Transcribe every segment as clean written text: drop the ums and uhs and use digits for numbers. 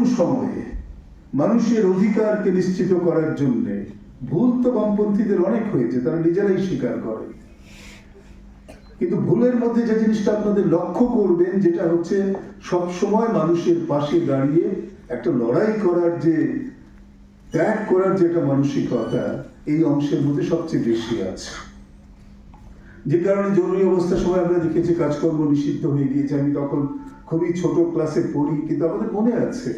কোনো সময়ে মানুষের অধিকারকে নিশ্চিত করার জন্য ভুল তো বামপন্থীদের অনেক হয়েছে, তারা নিজেরাই স্বীকার করে। কিন্তু ভুলের মধ্যে যে জিনিসটা আপনাদের লক্ষ্য করবেন, যেটা হচ্ছে সব সময় মানুষের পাশে দাঁড়িয়ে একটা লড়াই করার, যে ত্যাগ করার যে একটা মানসিকতা, এই অংশের মধ্যে সবচেয়ে বেশি আছে। যে কারণে জরুরি অবস্থার সময় আমরা দেখেছি কাজকর্ম নিষিদ্ধ হয়ে গিয়েছে। আমি তখন খুবই ছোট ক্লাসে পড়ি, কিন্তু আমাদের মনে আছে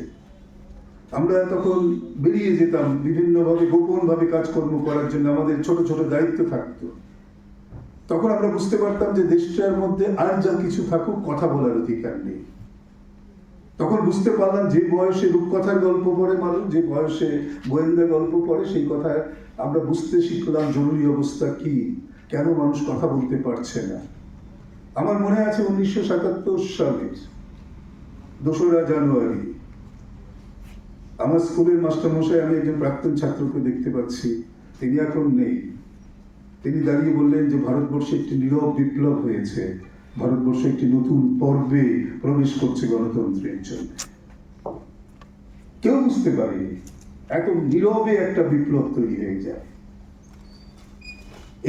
আমরা তখন বেরিয়ে যেতাম বিভিন্নভাবে গোপনভাবে কাজকর্ম করার জন্য, আমাদের ছোট ছোট দায়িত্ব থাকতো। তখন আমরা বুঝতে পারতাম যে দেশটার মধ্যে আর যা কিছু থাকুক, কথা বলার অধিকার নেই। তখন বুঝতে পারলাম যে বয়সে রূপকথার গল্প পড়ে মানুষ, যে বয়সে গোয়েন্দা গল্প পড়ে, সেই কথা আমরা বুঝতে শিখলাম জরুরি অবস্থা কি, কেন মানুষ কথা বলতে পারছে না। আমার মনে আছে 1977 সালের 2রা জানুয়ারি আমার স্কুলের মাস্টারমশাই, আমি একজন প্রাক্তন ছাত্রকে দেখতে পাচ্ছি, তিনি এখন নেই। তিনি দাঁড়িয়ে বললেন যে ভারতবর্ষে একটি নীরব বিপ্লব হয়েছে, ভারতবর্ষ একটি নতুন পর্বে প্রবেশ করছে গণতন্ত্রের জন্য। কেউ বুঝতে পারেনি, একদম নীরবে একটা বিপ্লব তৈরি হয়ে যায়।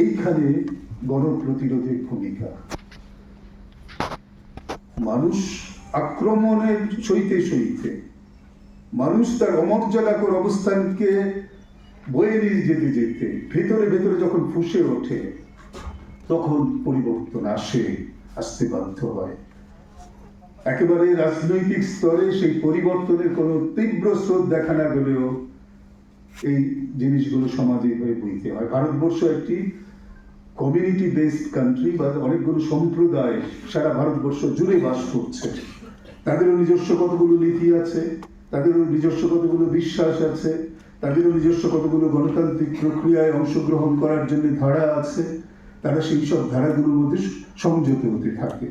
এইখানে গণপ্রতিরোধের ভূমিকা। মানুষ আক্রমণের সইতে সইতে, মানুষ তার অমর্যাদাকর অবস্থানকে বয়ে নিয়ে যেতে যেতে ভেতরে ভেতরে যখন ফুঁসে ওঠে, তখন পরিবর্তন আসতে বাধ্য হয়। একেবারে রাজনৈতিক স্তরে সেই পরিবর্তনের কোনো তীব্র স্রোত দেখা না গেলেও এই জিনিসগুলো সমাজে হয়ে বইতে হয়। ভারতবর্ষ একটি কমিউনিটি বেসড কান্ট্রি, বা অনেকগুলো সম্প্রদায় সারা ভারতবর্ষ জুড়ে বাস করছে। তাদেরও নিজস্ব কতগুলো নীতি আছে, তাদেরও নিজস্ব কতগুলো বিশ্বাস আছে, তাদেরও নিজস্ব কতগুলো গণতান্ত্রিক প্রক্রিয়ায় অংশগ্রহণ করার জন্য ধারা আছে। তারা সেই সব ধারাগুলোর মধ্যে সংযত হতে থাকে।